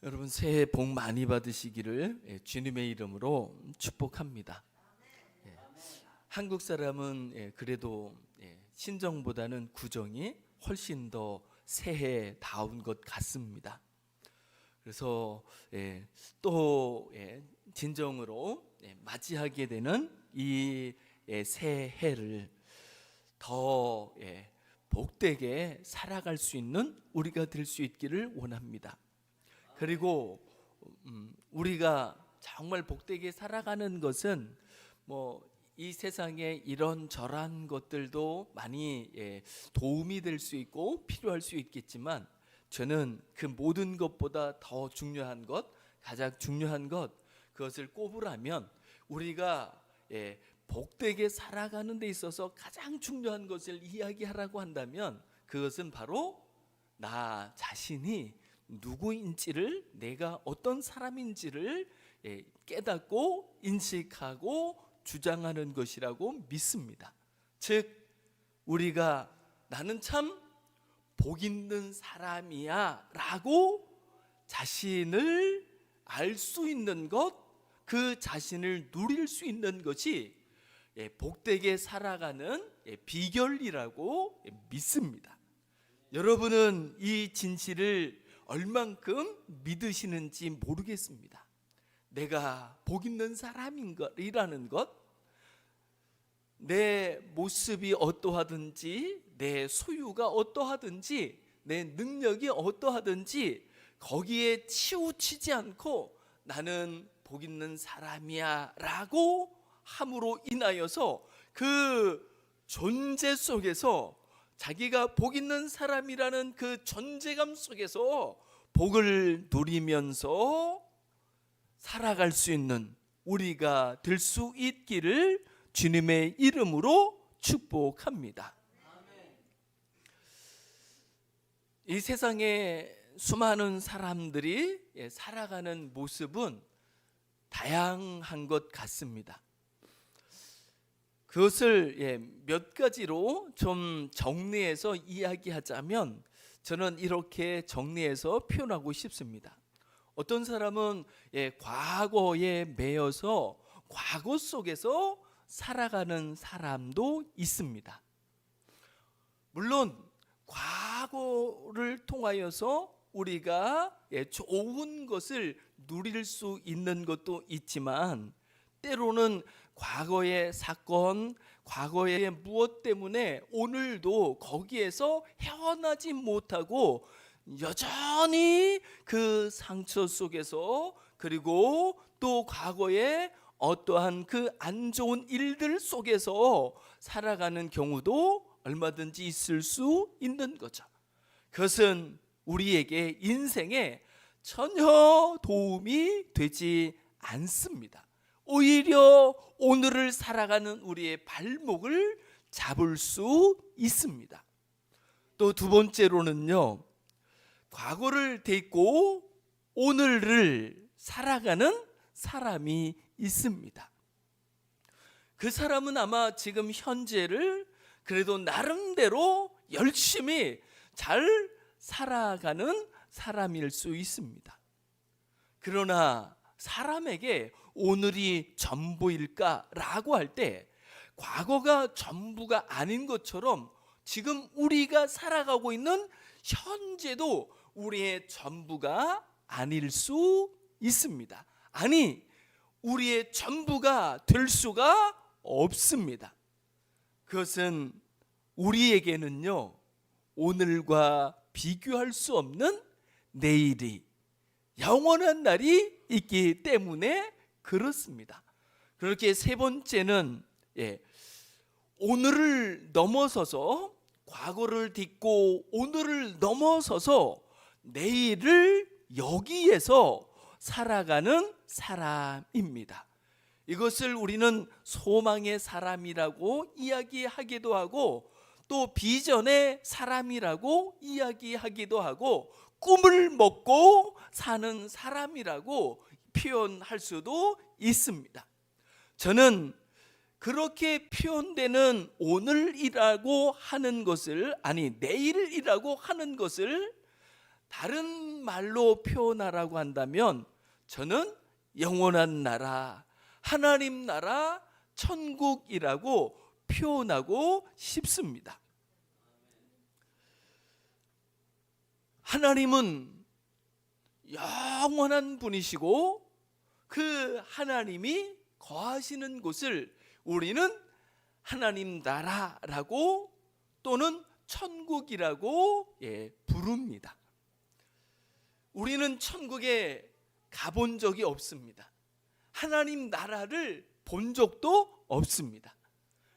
여러분 새해 복 많이 받으시기를 주님의 이름으로 축복합니다. 한국 사람은 그래도 신정보다는 구정이 훨씬 더 새해다운 것 같습니다. 그래서 또 진정으로 맞이하게 되는 이 새해를 더 복되게 살아갈 수 있는 우리가 될 수 있기를 원합니다. 그리고 우리가 정말 복되게 살아가는 것은 이 세상에 이런저런 것들도 많이 도움이 될 수 있고 필요할 수 있겠지만, 저는 그 모든 것보다 더 중요한 것, 가장 중요한 것, 그것을 꼽으라면 우리가 복되게 살아가는 데 있어서 가장 중요한 것을 이야기하라고 한다면, 그것은 바로 나 자신이 누구인지를, 내가 어떤 사람인지를 깨닫고 인식하고 주장하는 것이라고 믿습니다. 즉, 우리가 나는 참 복 있는 사람이야 라고 자신을 알 수 있는 것, 그 자신을 누릴 수 있는 것이 복되게 살아가는 비결이라고 믿습니다. 여러분은 이 진실을 얼만큼 믿으시는지 모르겠습니다. 내가 복 있는 사람이라는 것, 내 모습이 어떠하든지, 내 소유가 어떠하든지, 내 능력이 어떠하든지 거기에 치우치지 않고 나는 복 있는 사람이야 라고 함으로 인하여서 그 존재 속에서, 자기가 복 있는 사람이라는 그 존재감 속에서 복을 누리면서 살아갈 수 있는 우리가 될 수 있기를 주님의 이름으로 축복합니다. 이 세상에 수많은 사람들이 살아가는 모습은 다양한 것 같습니다. 그것을 몇 가지로 좀 정리해서 이야기하자면, 저는 이렇게 정리해서 표현하고 싶습니다. 어떤 사람은 과거에 매여서 과거 속에서 살아가는 사람도 있습니다. 물론 과거를 통하여서 우리가 좋은 것을 누릴 수 있는 것도 있지만, 때로는 과거의 사건, 과거의 무엇 때문에 오늘도 거기에서 헤어나지 못하고 여전히 그 상처 속에서, 그리고 또 과거의 어떠한 그 안 좋은 일들 속에서 살아가는 경우도 얼마든지 있을 수 있는 거죠. 그것은 우리에게 인생에 전혀 도움이 되지 않습니다. 오히려 오늘을 살아가는 우리의 발목을 잡을 수 있습니다. 또 두 번째로는요, 과거를 딛고 오늘을 살아가는 사람이 있습니다. 그 사람은 아마 지금 현재를 그래도 나름대로 열심히 잘 살아가는 사람일 수 있습니다. 그러나 사람에게 오늘이 전부일까라고 할 때, 과거가 전부가 아닌 것처럼 지금 우리가 살아가고 있는 현재도 우리의 전부가 아닐 수 있습니다. 아니, 우리의 전부가 될 수가 없습니다. 그것은 우리에게는요, 오늘과 비교할 수 없는 내일이, 영원한 날이 있기 때문에 그렇습니다. 그렇게 세 번째는 오늘을 넘어서서, 과거를 딛고 오늘을 넘어서서 내일을 여기에서 살아가는 사람입니다. 이것을 우리는 소망의 사람이라고 이야기하기도 하고, 또 비전의 사람이라고 이야기하기도 하고, 꿈을 먹고 사는 사람이라고 표현할 수도 있습니다. 저는 그렇게 표현되는 오늘이라고 하는 것을, 아니 내일이라고 하는 것을 다른 말로 표현하라고 한다면 저는 영원한 나라, 하나님 나라, 천국이라고 표현하고 싶습니다. 하나님은 영원한 분이시고 그 하나님이 거하시는 곳을 우리는 하나님 나라라고 또는 천국이라고 부릅니다. 우리는 천국에 가본 적이 없습니다. 하나님 나라를 본 적도 없습니다.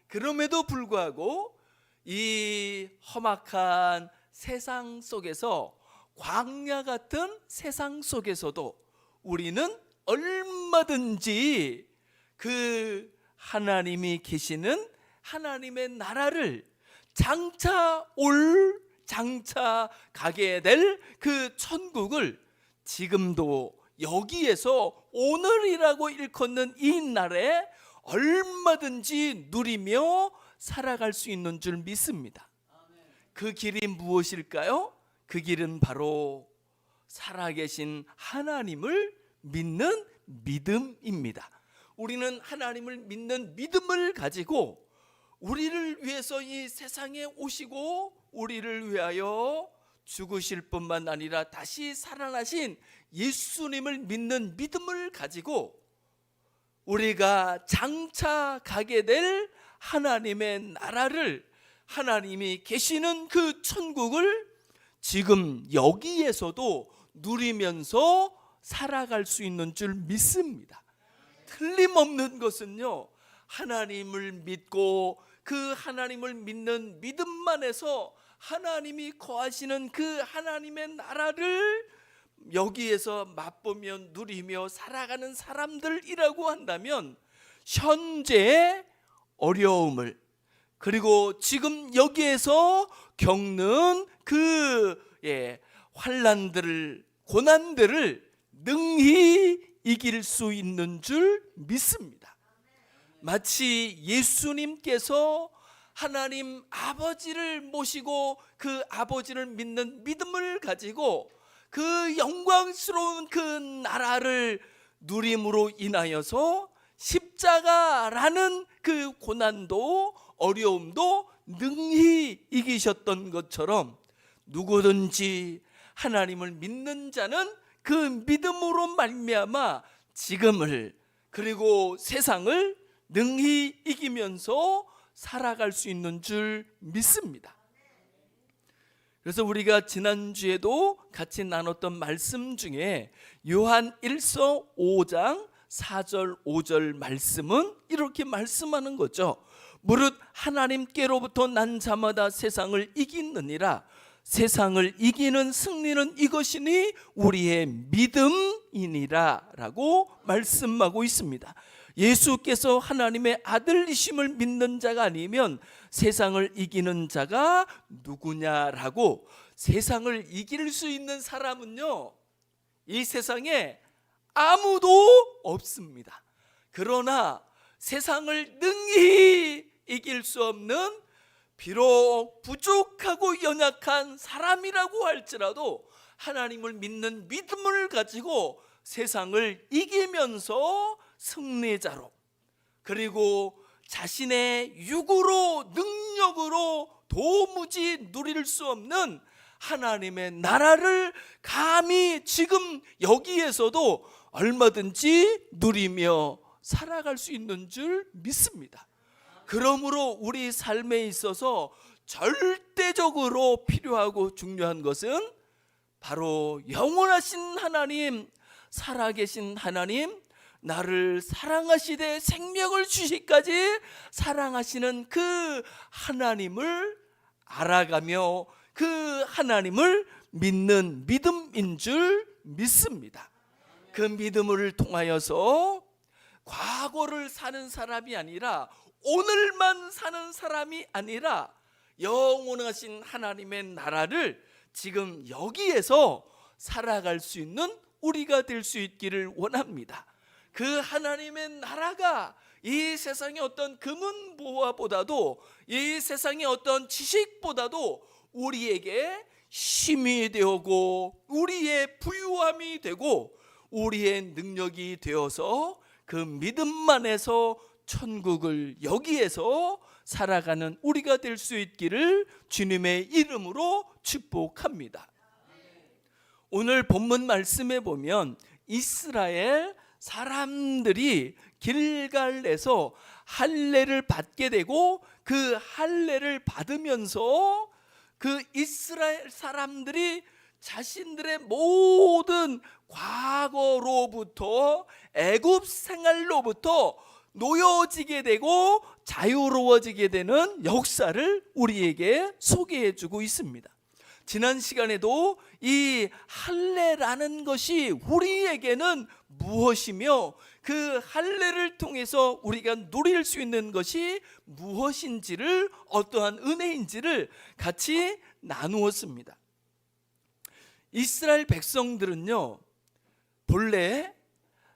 그럼에도 불구하고 이 험악한 세상 속에서, 광야 같은 세상 속에서도 우리는 얼마든지 그 하나님이 계시는 하나님의 나라를, 장차 가게 될 그 천국을 지금도 여기에서 오늘이라고 일컫는 이 날에 얼마든지 누리며 살아갈 수 있는 줄 믿습니다. 그 길이 무엇일까요? 그 길은 바로 살아계신 하나님을 믿는 믿음입니다. 우리는 하나님을 믿는 믿음을 가지고 우리를 위해서 이 세상에 오시고 우리를 위하여 죽으실 뿐만 아니라 다시 살아나신 예수님을 믿는 믿음을 가지고 우리가 장차 가게 될 하나님의 나라를, 하나님이 계시는 그 천국을 지금 여기에서도 누리면서 살아갈 수 있는 줄 믿습니다. 틀림없는 것은요, 하나님을 믿고 그 하나님을 믿는 믿음만에서 하나님이 거하시는 그 하나님의 나라를 여기에서 맛보며 누리며 살아가는 사람들이라고 한다면 현재의 어려움을, 그리고 지금 여기에서 겪는 그 환난들을, 고난들을 능히 이길 수 있는 줄 믿습니다. 마치 예수님께서 하나님 아버지를 모시고 그 아버지를 믿는 믿음을 가지고 그 영광스러운 그 나라를 누림으로 인하여서 십자가라는 그 고난도 어려움도 능히 이기셨던 것처럼 누구든지 하나님을 믿는 자는 그 믿음으로 말미암아 지금을, 그리고 세상을 능히 이기면서 살아갈 수 있는 줄 믿습니다. 그래서 우리가 지난주에도 같이 나눴던 말씀 중에 요한 1서 5장 4절 5절 말씀은 이렇게 말씀하는 거죠. 무릇 하나님께로부터 난 자마다 세상을 이기느니라. 세상을 이기는 승리는 이것이니 우리의 믿음이니라 라고 말씀하고 있습니다. 예수께서 하나님의 아들이심을 믿는 자가 아니면 세상을 이기는 자가 누구냐라고, 세상을 이길 수 있는 사람은요, 이 세상에 아무도 없습니다. 그러나 세상을 능히 이길 수 없는, 비록 부족하고 연약한 사람이라고 할지라도 하나님을 믿는 믿음을 가지고 세상을 이기면서 승리자로, 그리고 자신의 육으로, 능력으로 도무지 누릴 수 없는 하나님의 나라를 감히 지금 여기에서도 얼마든지 누리며 살아갈 수 있는 줄 믿습니다. 그러므로 우리 삶에 있어서 절대적으로 필요하고 중요한 것은 바로 영원하신 하나님, 살아계신 하나님, 나를 사랑하시되 생명을 주시기까지 사랑하시는 그 하나님을 알아가며 그 하나님을 믿는 믿음인 줄 믿습니다. 그 믿음을 통하여서 과거를 사는 사람이 아니라, 오늘만 사는 사람이 아니라 영원하신 하나님의 나라를 지금 여기에서 살아갈 수 있는 우리가 될 수 있기를 원합니다. 그 하나님의 나라가 이 세상의 어떤 금은보화보다도, 이 세상의 어떤 지식보다도 우리에게 힘이 되고 우리의 부유함이 되고 우리의 능력이 되어서 그 믿음만 해서 천국을 여기에서 살아가는 우리가 될 수 있기를 주님의 이름으로 축복합니다. 오늘 본문 말씀에 보면 이스라엘 사람들이 길갈에서 할례를 받게 되고 그 할례를 받으면서 그 이스라엘 사람들이 자신들의 모든 과거로부터 애굽 생활로부터 놓여지게 되고 자유로워지게 되는 역사를 우리에게 소개해 주고 있습니다. 지난 시간에도 이 할례라는 것이 우리에게는 무엇이며 그 할례를 통해서 우리가 누릴 수 있는 것이 무엇인지를, 어떠한 은혜인지를 같이 나누었습니다. 이스라엘 백성들은요, 본래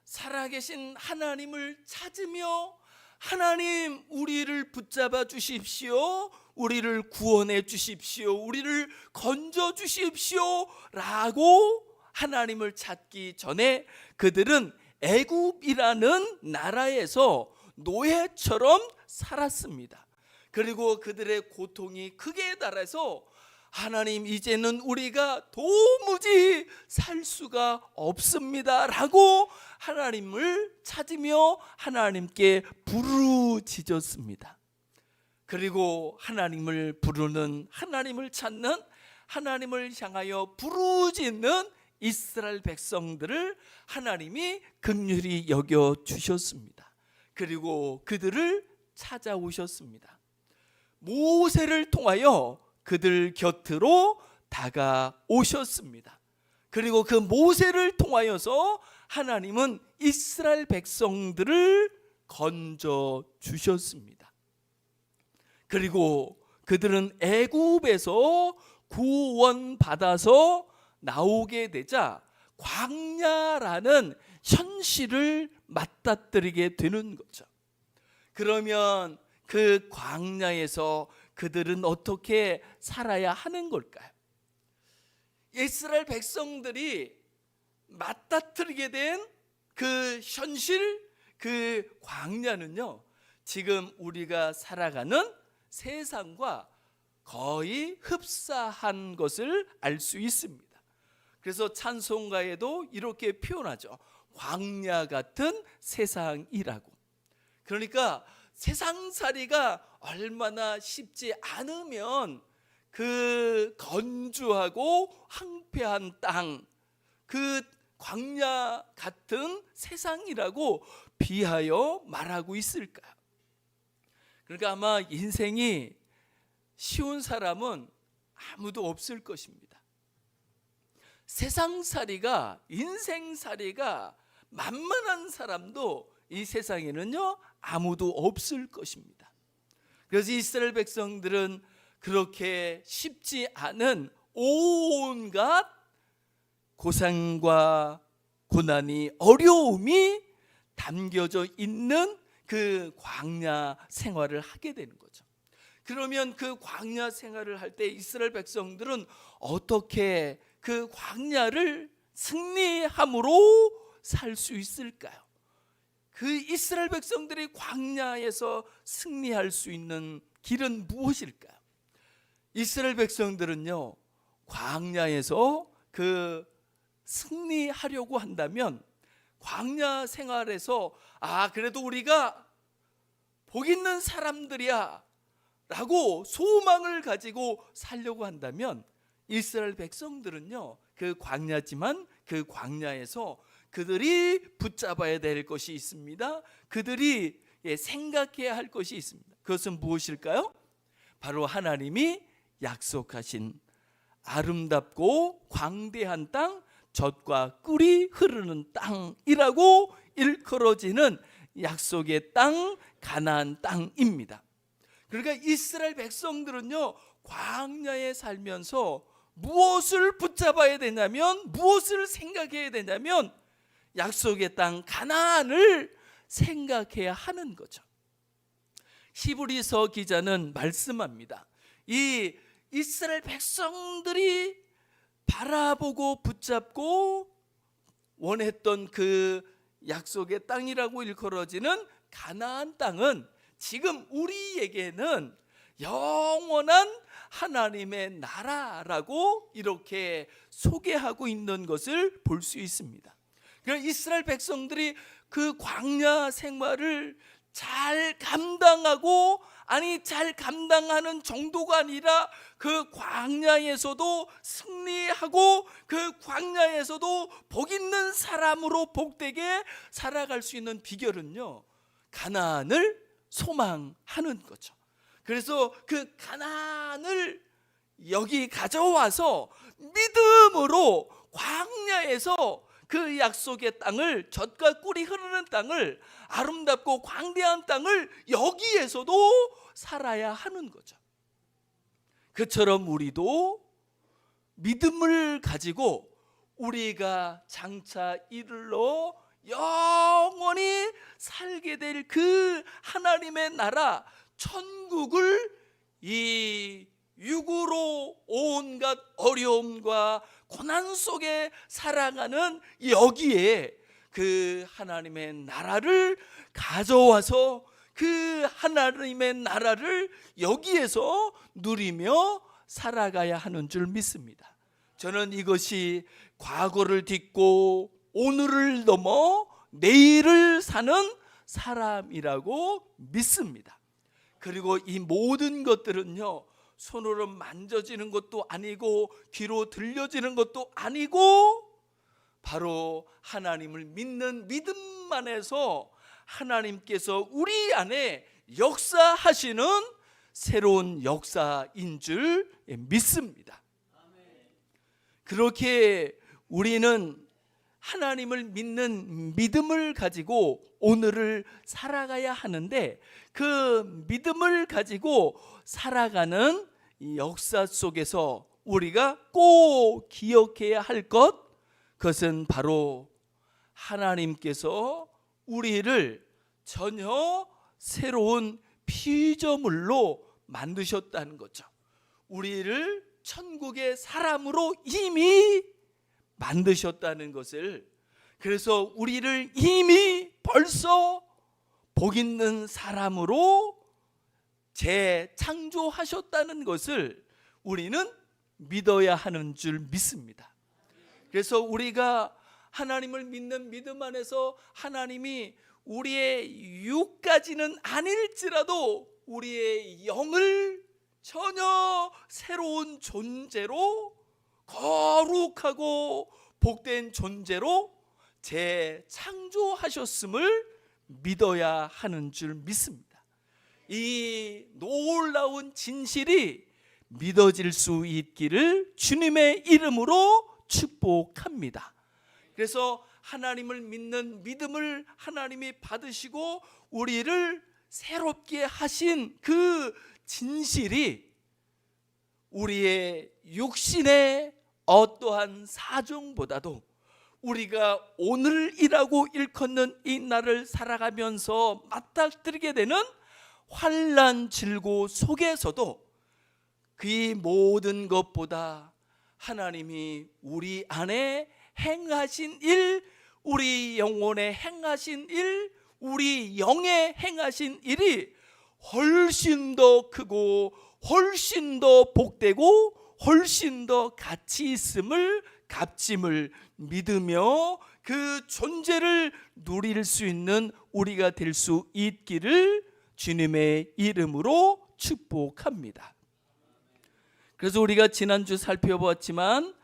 살아계신 하나님을 찾으며 하나님 우리를 붙잡아 주십시오, 우리를 구원해 주십시오, 우리를 건져 주십시오 라고 하나님을 찾기 전에 그들은 애굽이라는 나라에서 노예처럼 살았습니다. 그리고 그들의 고통이 크게 달해서 하나님 이제는 우리가 도무지 살 수가 없습니다 라고 하나님을 찾으며 하나님께 부르짖었습니다. 그리고 하나님을 부르는, 하나님을 찾는, 하나님을 향하여 부르짖는 이스라엘 백성들을 하나님이 긍휼히 여겨 주셨습니다. 그리고 그들을 찾아오셨습니다. 모세를 통하여 그들 곁으로 다가오셨습니다. 그리고 그 모세를 통하여서 하나님은 이스라엘 백성들을 건져 주셨습니다. 그리고 그들은 애굽에서 구원받아서 나오게 되자 광야라는 현실을 맞닥뜨리게 되는 거죠. 그러면 그 광야에서 그들은 어떻게 살아야 하는 걸까요? 이스라엘 백성들이 맞닥뜨리게 된 그 현실, 그 광야는요, 지금 우리가 살아가는 세상과 거의 흡사한 것을 알 수 있습니다. 그래서 찬송가에도 이렇게 표현하죠. 광야 같은 세상이라고. 그러니까 세상살이가 얼마나 쉽지 않으면 그 건조하고 황폐한 땅, 그 광야 같은 세상이라고 비하여 말하고 있을까요? 그러니까 아마 인생이 쉬운 사람은 아무도 없을 것입니다. 세상살이가, 인생살이가 만만한 사람도 이 세상에는요 아무도 없을 것입니다. 그래서 이스라엘 백성들은 그렇게 쉽지 않은 온갖 고생과 고난이, 어려움이 담겨져 있는 그 광야 생활을 하게 되는 거죠. 그러면 그 광야 생활을 할 때 이스라엘 백성들은 어떻게 그 광야를 승리함으로 살 수 있을까요? 그 이스라엘 백성들이 광야에서 승리할 수 있는 길은 무엇일까요? 이스라엘 백성들은요, 광야에서 그 승리하려고 한다면 광야 생활에서 그래도 우리가 복 있는 사람들이야 라고 소망을 가지고 살려고 한다면 이스라엘 백성들은요, 그 광야지만 그 광야에서 그들이 붙잡아야 될 것이 있습니다. 그들이 생각해야 할 것이 있습니다. 그것은 무엇일까요? 바로 하나님이 약속하신 아름답고 광대한 땅, 젖과 꿀이 흐르는 땅이라고 일컬어지는 약속의 땅, 가나안 땅입니다. 그러니까 이스라엘 백성들은요, 광야에 살면서 무엇을 붙잡아야 되냐면, 무엇을 생각해야 되냐면 약속의 땅 가나안을 생각해야 하는 거죠. 히브리서 기자는 말씀합니다. 이 이스라엘 백성들이 바라보고 붙잡고 원했던 그 약속의 땅이라고 일컬어지는 가나안 땅은 지금 우리에게는 영원한 하나님의 나라라고 이렇게 소개하고 있는 것을 볼 수 있습니다. 그러니까 이스라엘 백성들이 그 광야 생활을 잘 감당하고, 아니 잘 감당하는 정도가 아니라 그 광야에서도 승리하고 그 광야에서도 복 있는 사람으로 복되게 살아갈 수 있는 비결은요, 가나안을 소망하는 거죠. 그래서 그 가나안을 여기 가져와서 믿음으로 광야에서 그 약속의 땅을, 젖과 꿀이 흐르는 땅을, 아름답고 광대한 땅을 여기에서도 살아야 하는 거죠. 그처럼 우리도 믿음을 가지고 우리가 장차 이르러 영원히 살게 될 그 하나님의 나라 천국을 이 육으로 온갖 어려움과 고난 속에 살아가는 여기에 그 하나님의 나라를 가져와서 그 하나님의 나라를 여기에서 누리며 살아가야 하는 줄 믿습니다. 저는 이것이 과거를 딛고 오늘을 넘어 내일을 사는 사람이라고 믿습니다. 그리고 이 모든 것들은요, 손으로 만져지는 것도 아니고 귀로 들려지는 것도 아니고 바로 하나님을 믿는 믿음 안에서 하나님께서 우리 안에 역사하시는 새로운 역사인 줄 믿습니다. 그렇게 우리는 하나님을 믿는 믿음을 가지고 오늘을 살아가야 하는데, 그 믿음을 가지고 살아가는 이 역사 속에서 우리가 꼭 기억해야 할 것, 그것은 바로 하나님께서 우리를 전혀 새로운 피조물로 만드셨다는 거죠. 우리를 천국의 사람으로 이미 만드셨다는 것을, 그래서 우리를 이미 벌써 복 있는 사람으로 재창조하셨다는 것을 우리는 믿어야 하는 줄 믿습니다. 그래서 우리가 하나님을 믿는 믿음 안에서 하나님이 우리의 육까지는 아닐지라도 우리의 영을 전혀 새로운 존재로, 거룩하고 복된 존재로 재창조하셨음을 믿어야 하는 줄 믿습니다. 이 놀라운 진실이 믿어질 수 있기를 주님의 이름으로 축복합니다. 그래서 하나님을 믿는 믿음을 하나님이 받으시고 우리를 새롭게 하신 그 진실이 우리의 육신의 어떠한 사정보다도 우리가 오늘이라고 일컫는 이 날을 살아가면서 맞닥뜨리게 되는 환난 질고 속에서도 그 모든 것보다 하나님이 우리 안에 행하신 일, 우리 영혼에 행하신 일, 우리 영에 행하신 일이 훨씬 더 크고 훨씬 더 복되고 훨씬 더 가치 있음을, 값짐을 믿으며 그 존재를 누릴 수 있는 우리가 될 수 있기를 주님의 이름으로 축복합니다. 그래서 우리가 지난주 살펴보았지만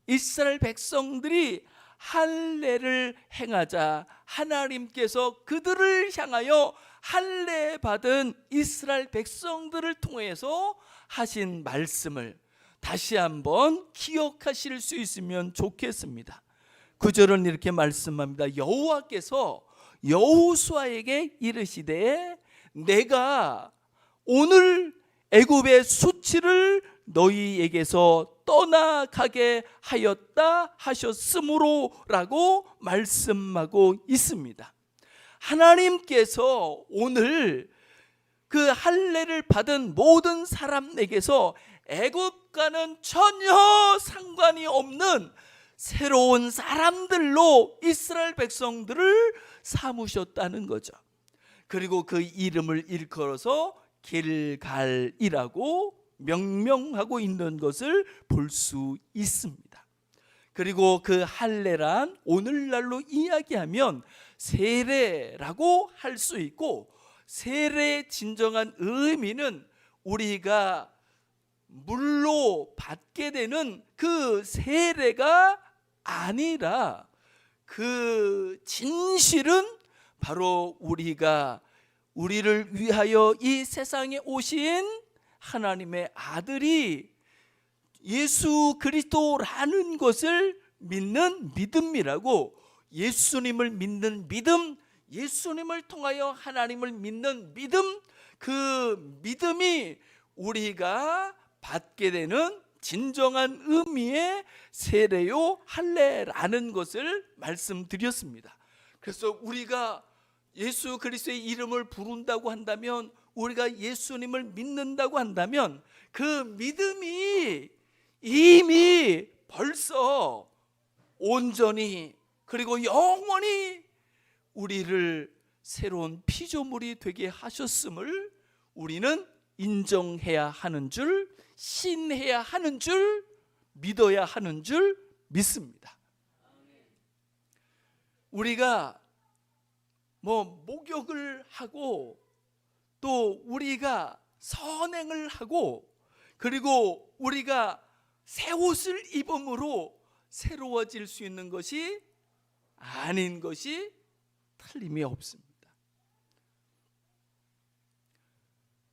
이스라엘 백성들이 할례를 행하자 하나님께서 그들을 향하여 할례 받은 이스라엘 백성들을 통해서 하신 말씀을 다시 한번 기억하실 수 있으면 좋겠습니다. 9절은 이렇게 말씀합니다. 여호와께서 여호수아에게 이르시되 내가 오늘 애굽의 수치를 너희에게서 떠나가게 하였다 하셨으므로라고 말씀하고 있습니다. 하나님께서 오늘 그 할례를 받은 모든 사람에게서 애굽과는 전혀 상관이 없는 새로운 사람들로 이스라엘 백성들을 삼으셨다는 거죠. 그리고 그 이름을 일컬어서 길갈이라고 명명하고 있는 것을 볼 수 있습니다. 그리고 그 할례란 오늘날로 이야기하면 세례라고 할 수 있고, 세례의 진정한 의미는 우리가 물로 받게 되는 그 세례가 아니라, 그 진실은 바로 우리를 위하여 이 세상에 오신 하나님의 아들이 예수 그리스도라는 것을 믿는 믿음이라고, 예수님을 믿는 믿음, 예수님을 통하여 하나님을 믿는 믿음, 그 믿음이 우리가 받게 되는 진정한 의미의 세례요 할례라는 것을 말씀드렸습니다. 그래서 우리가 예수 그리스도의 이름을 부른다고 한다면, 우리가 예수님을 믿는다고 한다면, 그 믿음이 이미 벌써 온전히 그리고 영원히 우리를 새로운 피조물이 되게 하셨음을 우리는 인정해야 하는 줄, 신해야 하는 줄, 믿어야 하는 줄 믿습니다. 우리가 목욕을 하고, 또 우리가 선행을 하고, 그리고 우리가 새 옷을 입음으로 새로워질 수 있는 것이 아닌 것이 틀림이 없습니다.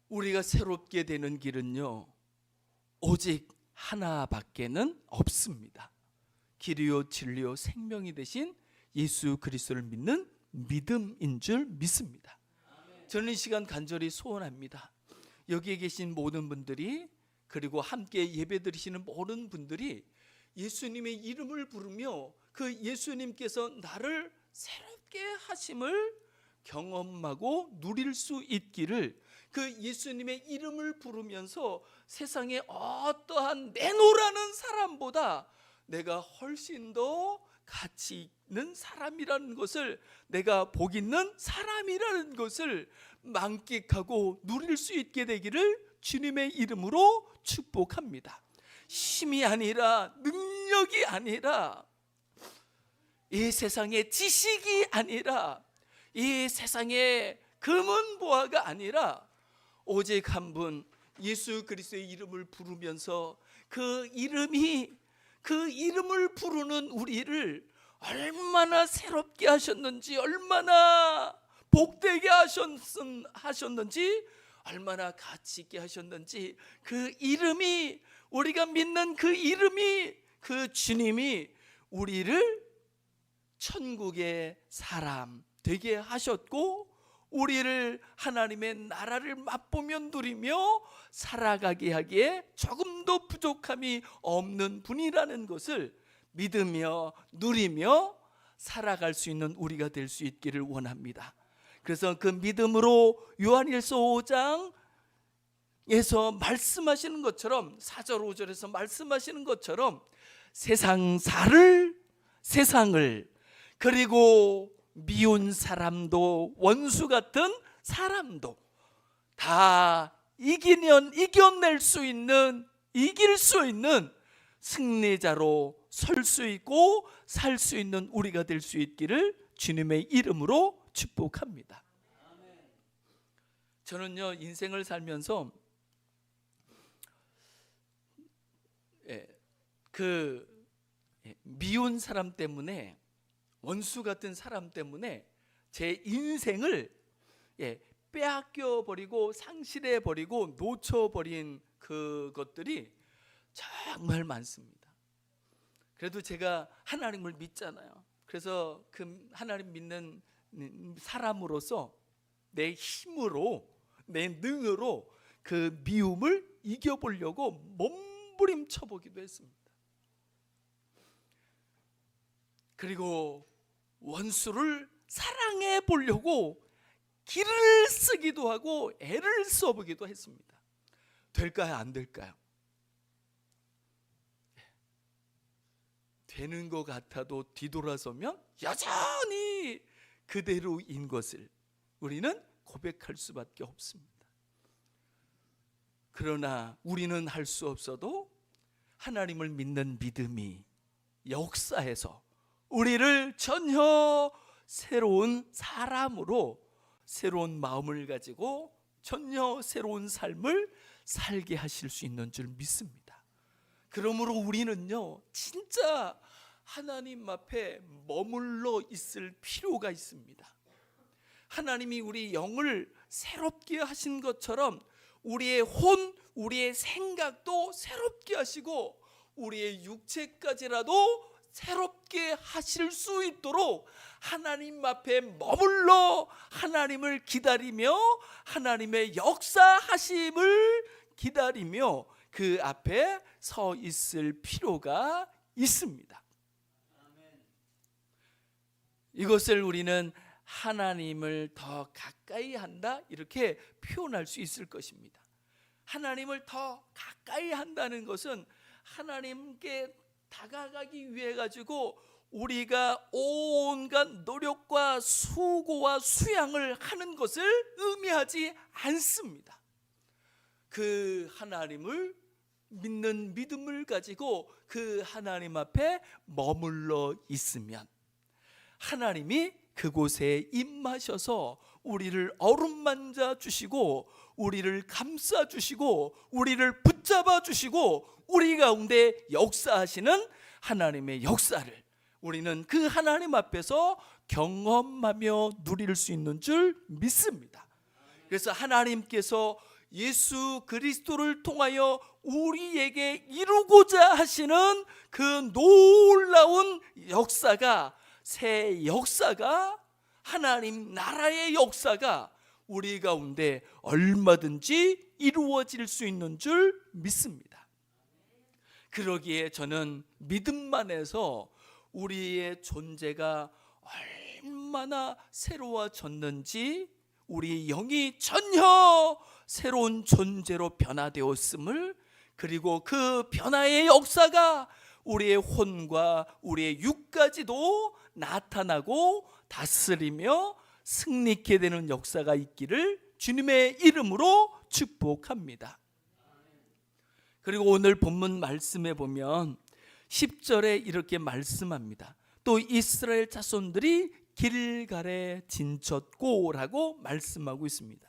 우리가 새롭게 되는 길은요, 오직 하나밖에는 없습니다. 길이요 진리요 생명이 되신 예수 그리스도를 믿는 믿음인 줄 믿습니다. 저는 이 시간 간절히 소원합니다. 여기에 계신 모든 분들이, 그리고 함께 예배드리시는 모든 분들이 예수님의 이름을 부르며 그 예수님께서 나를 새롭게 하심을 경험하고 누릴 수 있기를, 그 예수님의 이름을 부르면서 세상에 어떠한 내노라는 사람보다 내가 훨씬 더 가치 있는 사람이라는 것을, 내가 복 있는 사람이라는 것을 만끽하고 누릴 수 있게 되기를 주님의 이름으로 축복합니다. 힘이 아니라, 능력이 아니라, 이 세상의 지식이 아니라, 이 세상의 금은 보화가 아니라, 오직 한 분 예수 그리스도의 이름을 부르면서 그 이름을 부르는 우리를 얼마나 새롭게 하셨는지, 얼마나 복되게 하셨는지, 얼마나 가치 있게 하셨는지, 그 이름이, 우리가 믿는 그 이름이, 그 주님이 우리를 천국의 사람 되게 하셨고, 우리를 하나님의 나라를 맛보며 누리며 살아가게 하기에 조금도 부족함이 없는 분이라는 것을 믿으며 누리며 살아갈 수 있는 우리가 될 수 있기를 원합니다. 그래서 그 믿음으로 요한일서 5장에서 말씀하시는 것처럼, 4절 5절에서 말씀하시는 것처럼, 세상을, 그리고 미운 사람도, 원수 같은 사람도 다 이겨낼 수 있는, 이길 수 있는 승리자로 설 수 있고 살 수 있는 우리가 될 수 있기를 주님의 이름으로 축복합니다. 저는요, 인생을 살면서 미운 사람 때문에, 원수 같은 사람 때문에 제 인생을 빼앗겨 버리고 상실해 버리고 놓쳐 버린 그것들이 정말 많습니다. 그래도 제가 하나님을 믿잖아요. 그래서 그 하나님 믿는 사람으로서 내 힘으로, 내 능으로 그 미움을 이겨보려고 몸부림쳐 보기도 했습니다. 그리고 원수를 사랑해 보려고 길을 쓰기도 하고 애를 써보기도 했습니다. 될까요? 안 될까요? 되는 것 같아도 뒤돌아서면 여전히 그대로인 것을 우리는 고백할 수밖에 없습니다. 그러나 우리는 할 수 없어도 하나님을 믿는 믿음이 역사해서 우리를 전혀 새로운 사람으로, 새로운 마음을 가지고 전혀 새로운 삶을 살게 하실 수 있는 줄 믿습니다. 그러므로 우리는요, 진짜 하나님 앞에 머물러 있을 필요가 있습니다. 하나님이 우리 영을 새롭게 하신 것처럼 우리의 혼, 우리의 생각도 새롭게 하시고 우리의 육체까지라도 새롭게 하실 수 있도록 하나님 앞에 머물러 하나님을 기다리며 하나님의 역사하심을 기다리며 그 앞에 서 있을 필요가 있습니다. 이것을 우리는 하나님을 더 가까이 한다, 이렇게 표현할 수 있을 것입니다. 하나님을 더 가까이 한다는 것은 하나님께 다가가기 위해 가지고 우리가 온갖 노력과 수고와 수양을 하는 것을 의미하지 않습니다. 그 하나님을 믿는 믿음을 가지고 그 하나님 앞에 머물러 있으면 하나님이 그곳에 임하셔서 우리를 어루만져 주시고 우리를 감싸 주시고 우리를 붙잡아 주시고 우리 가운데 역사하시는 하나님의 역사를 우리는 그 하나님 앞에서 경험하며 누릴 수 있는 줄 믿습니다. 그래서 하나님께서 예수 그리스도를 통하여 우리에게 이루고자 하시는 그 놀라운 역사가, 새 역사가, 하나님 나라의 역사가 우리 가운데 얼마든지 이루어질 수 있는 줄 믿습니다. 그러기에 저는 믿음만 해서 우리의 존재가 얼마나 새로워졌는지, 우리 영이 전혀 새로운 존재로 변화되었음을, 그리고 그 변화의 역사가 우리의 혼과 우리의 육까지도 나타나고 다스리며 승리케 되는 역사가 있기를 주님의 이름으로 축복합니다. 그리고 오늘 본문 말씀에 보면 10절에 이렇게 말씀합니다. 또 이스라엘 자손들이 길갈에 진쳤고라고 말씀하고 있습니다.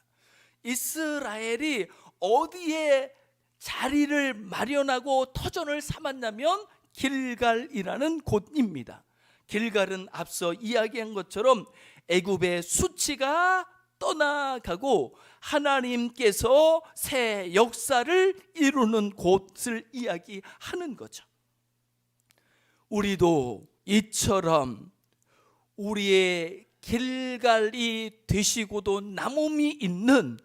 이스라엘이 어디에 자리를 마련하고 터전을 삼았냐면 길갈이라는 곳입니다. 길갈은 앞서 이야기한 것처럼 애굽의 수치가 떠나가고 하나님께서 새 역사를 이루는 곳을 이야기하는 거죠. 우리도 이처럼 우리의 길갈이 되시고도 남음이 있는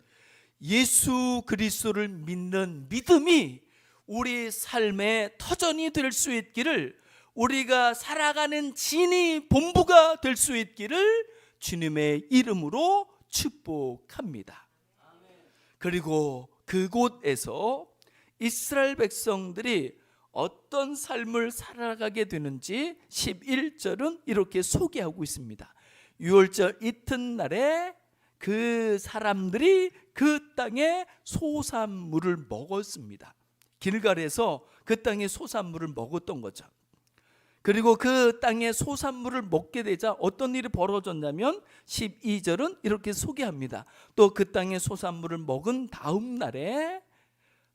예수 그리스도를 믿는 믿음이 우리 삶의 터전이 될 수 있기를, 우리가 살아가는 진이 본부가 될 수 있기를 주님의 이름으로 축복합니다. 그리고 그곳에서 이스라엘 백성들이 어떤 삶을 살아가게 되는지 11절은 이렇게 소개하고 있습니다. 6월절 이튿날에 그 사람들이 그 땅의 소산물을 먹었습니다. 길갈에서 그 땅의 소산물을 먹었던 거죠. 그리고 그 땅의 소산물을 먹게 되자 어떤 일이 벌어졌냐면 12절은 이렇게 소개합니다. 또 그 땅의 소산물을 먹은 다음 날에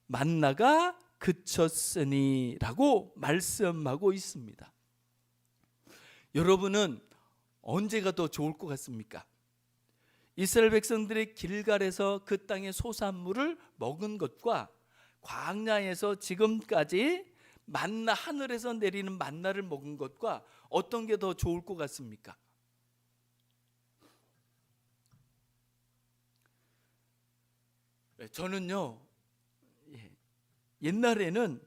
만나가 그쳤으니라고 말씀하고 있습니다. 여러분은 언제가 더 좋을 것 같습니까? 이스라엘 백성들이 길갈에서 그 땅의 소산물을 먹은 것과 광야에서 지금까지 만나, 하늘에서 내리는 만나를 먹은 것과 어떤 게 더 좋을 것 같습니까? 저는요, 옛날에는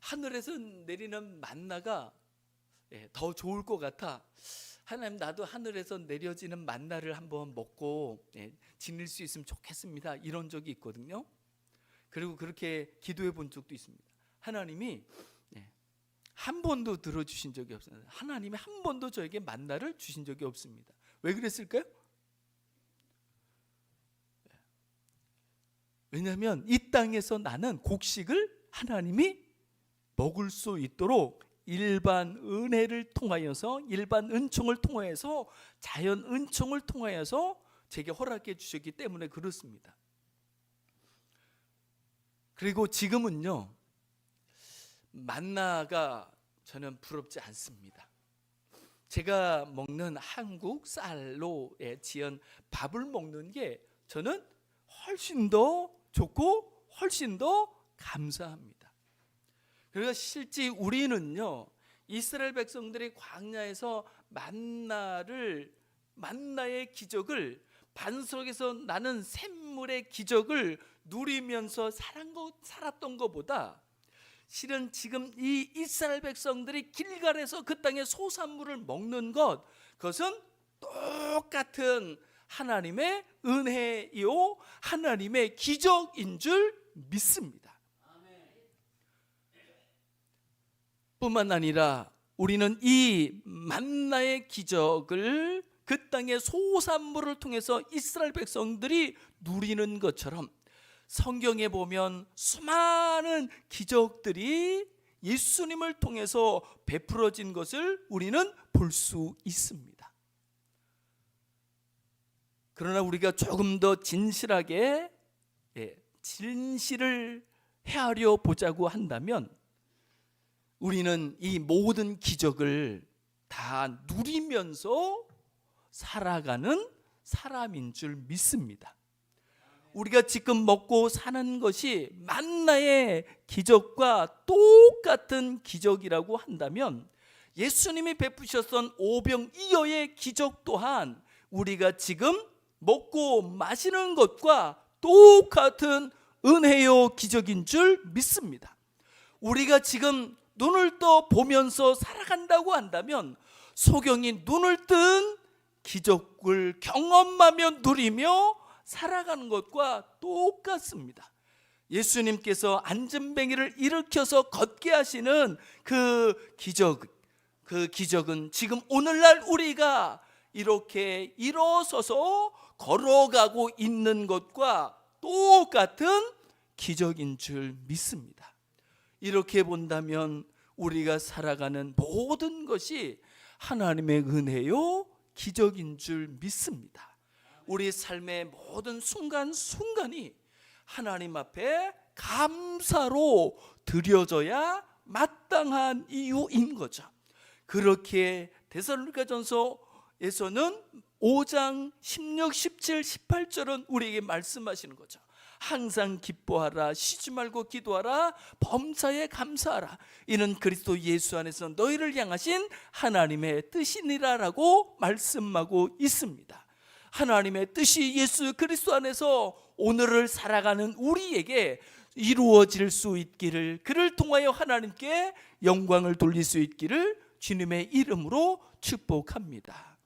하늘에서 내리는 만나가 더 좋을 것 같아. 하나님, 나도 하늘에서 내려지는 만나를 한번 먹고 지낼 수 있으면 좋겠습니다, 이런 적이 있거든요. 그리고 그렇게 기도해 본 적도 있습니다. 하나님이 한 번도 들어주신 적이 없습니다. 하나님이 한 번도 저에게 만나를 주신 적이 없습니다. 왜 그랬을까요? 왜냐하면 이 땅에서 나는 곡식을 하나님이 먹을 수 있도록 일반 은혜를 통하여서, 일반 은총을 통하여서, 자연 은총을 통하여서 제게 허락해 주셨기 때문에 그렇습니다. 그리고 지금은요, 만나가 저는 부럽지 않습니다. 제가 먹는 한국 쌀로 지은 밥을 먹는 게 저는 훨씬 더 좋고 훨씬 더 감사합니다. 그래서 실제 우리는요, 이스라엘 백성들이 광야에서 만나의 기적을, 반석에서 나는 샘물의 기적을 누리면서 살았던 것보다, 실은 지금 이 이스라엘 백성들이 길갈에서 그 땅의 소산물을 먹는 것, 그것은 똑같은 하나님의 은혜요, 하나님의 기적인 줄 믿습니다. 뿐만 아니라 우리는 이 만나의 기적을 그 땅의 소산물을 통해서 이스라엘 백성들이 누리는 것처럼, 성경에 보면 수많은 기적들이 예수님을 통해서 베풀어진 것을 우리는 볼 수 있습니다. 그러나 우리가 조금 더 진실하게 진실을 헤아려 보자고 한다면, 우리는 이 모든 기적을 다 누리면서 살아가는 사람인 줄 믿습니다. 우리가 지금 먹고 사는 것이 만나의 기적과 똑같은 기적이라고 한다면, 예수님이 베푸셨던 오병이어의 기적 또한 우리가 지금 먹고 마시는 것과 똑같은 은혜요 기적인 줄 믿습니다. 우리가 지금 눈을 떠 보면서 살아간다고 한다면, 소경이 눈을 뜬 기적을 경험하며 누리며 살아가는 것과 똑같습니다. 예수님께서 안진뱅이를 일으켜서 걷게 하시는 그 기적은 지금 오늘날 우리가 이렇게 일어서서 걸어가고 있는 것과 똑같은 기적인 줄 믿습니다. 이렇게 본다면 우리가 살아가는 모든 것이 하나님의 은혜요 기적인 줄 믿습니다. 우리 삶의 모든 순간순간이 하나님 앞에 감사로 드려져야 마땅한 이유인 거죠. 그렇게 데살로니가전서에서는 5장 16, 17, 18절은 우리에게 말씀하시는 거죠. 항상 기뻐하라, 쉬지 말고 기도하라, 범사에 감사하라. 이는 그리스도 예수 안에서 너희를 향하신 하나님의 뜻이니라라고 말씀하고 있습니다. 하나님의 뜻이 예수 그리스도 안에서 오늘을 살아가는 우리에게 이루어질 수 있기를, 그를 통하여 하나님께 영광을 돌릴 수 있기를 주님의 이름으로 축복합니다.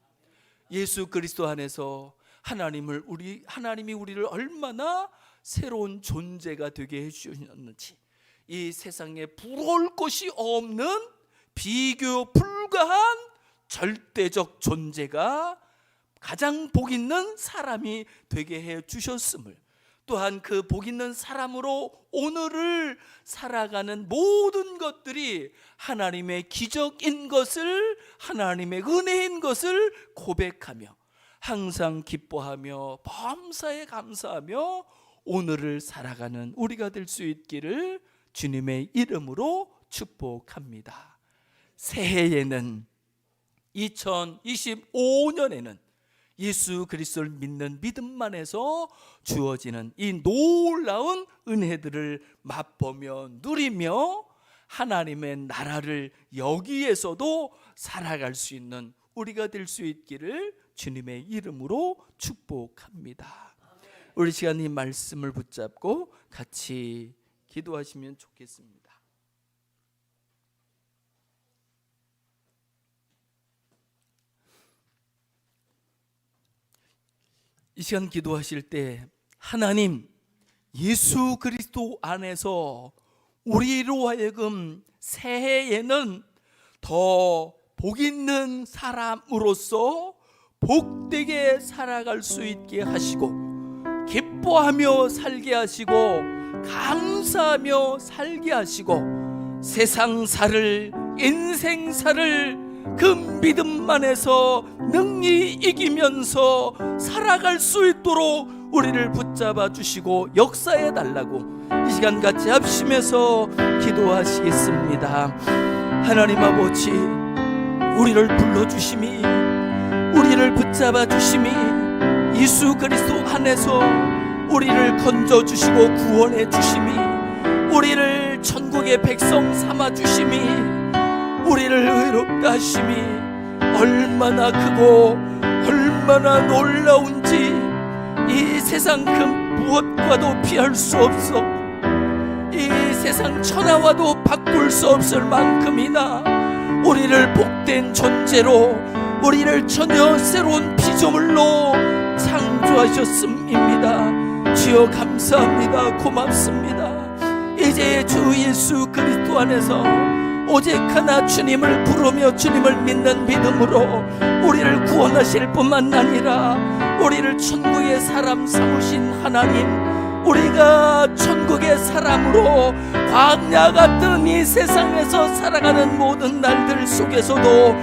예수 그리스도 안에서 하나님이 우리를 얼마나 새로운 존재가 되게 해주셨는지, 이 세상에 부러울 것이 없는 비교 불가한 절대적 존재가 가장 복 있는 사람이 되게 해주셨음을, 또한 그 복 있는 사람으로 오늘을 살아가는 모든 것들이 하나님의 기적인 것을, 하나님의 은혜인 것을 고백하며 항상 기뻐하며 범사에 감사하며 오늘을 살아가는 우리가 될 수 있기를 주님의 이름으로 축복합니다. 새해에는 2025년에는 예수 그리스도를 믿는 믿음만에서 주어지는 이 놀라운 은혜들을 맛보며 누리며 하나님의 나라를 여기에서도 살아갈 수 있는 우리가 될 수 있기를 주님의 이름으로 축복합니다. 우리 시간 이 말씀을 붙잡고 같이 기도하시면 좋겠습니다. 이 시간 기도하실 때, 하나님, 예수 그리스도 안에서 우리로 하여금 새해에는 더 복 있는 사람으로서 복되게 살아갈 수 있게 하시고, 기뻐하며 살게 하시고, 감사하며 살게 하시고, 세상사를, 인생사를 그 믿음 안에서 능히 이기면서 살아갈 수 있도록 우리를 붙잡아 주시고 역사해 달라고 이 시간 같이 합심해서 기도하시겠습니다. 하나님 아버지, 우리를 불러주심이, 우리를 붙잡아 주심이, 예수 그리스도 안에서 우리를 건져주시고 구원해 주심이, 우리를 천국의 백성 삼아 주심이, 우리를 의롭다 하심이 얼마나 크고 얼마나 놀라운지 이 세상 그 무엇과도 비할 수 없어, 이 세상 천하와도 바꿀 수 없을 만큼이나 우리를 복된 존재로, 우리를 전혀 새로운 피조물로 창조하셨음입니다. 주여 감사합니다. 고맙습니다. 이제 주 예수 그리스도 안에서 오직 하나 주님을 부르며 주님을 믿는 믿음으로 우리를 구원하실 뿐만 아니라 우리를 천국의 사람 삼으신 하나님, 우리가 천국의 사람으로 광야 같은 이 세상에서 살아가는 모든 날들 속에서도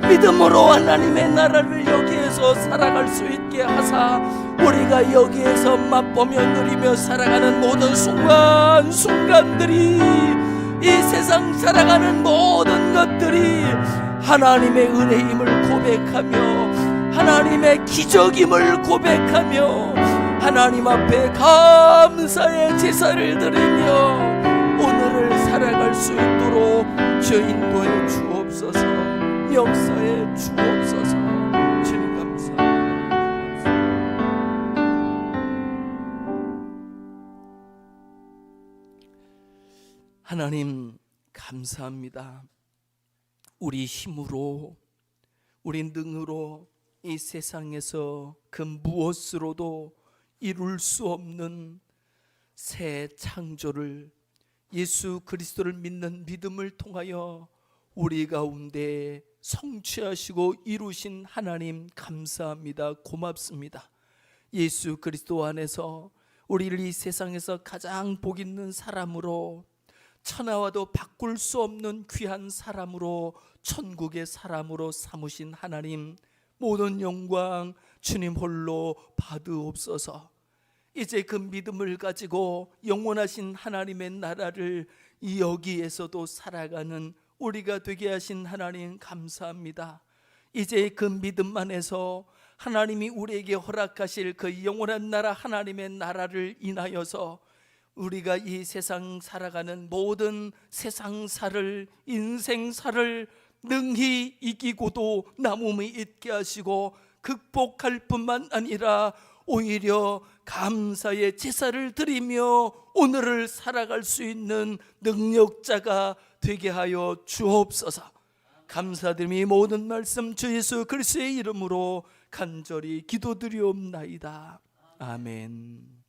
믿음으로 하나님의 나라를 여기에서 살아갈 수 있게 하사 우리가 여기에서 맛보며 누리며 살아가는 모든 순간순간들이, 이 세상 살아가는 모든 것들이 하나님의 은혜임을 고백하며, 하나님의 기적임을 고백하며 하나님 앞에 감사의 제사를 드리며 오늘을 살아갈 수 있도록 주 인도해 주옵소서, 역사해 주옵소서. 주님 감사합니다. 하나님 감사합니다. 우리 힘으로, 우리 능으로 이 세상에서 그 무엇으로도 이룰 수 없는 새 창조를, 예수 그리스도를 믿는 믿음을 통하여 우리 가운데 성취하시고 이루신 하나님 감사합니다. 고맙습니다. 예수 그리스도 안에서 우리를 이 세상에서 가장 복 있는 사람으로, 천하와도 바꿀 수 없는 귀한 사람으로, 천국의 사람으로 삼으신 하나님, 모든 영광 주님 홀로 받으옵소서. 이제 그 믿음을 가지고 영원하신 하나님의 나라를 여기에서도 살아가는 우리가 되게 하신 하나님 감사합니다. 이제 그 믿음 안에서 하나님이 우리에게 허락하실 그 영원한 나라, 하나님의 나라를 인하여서 우리가 이 세상 살아가는 모든 세상사를, 인생사를 능히 이기고도 남음이 있게 하시고 극복할 뿐만 아니라 오히려 감사의 제사를 드리며 오늘을 살아갈 수 있는 능력자가 되게 하여 주옵소서. 감사드리며 모든 말씀 주 예수 그리스도의 이름으로 간절히 기도드리옵나이다. 아멘.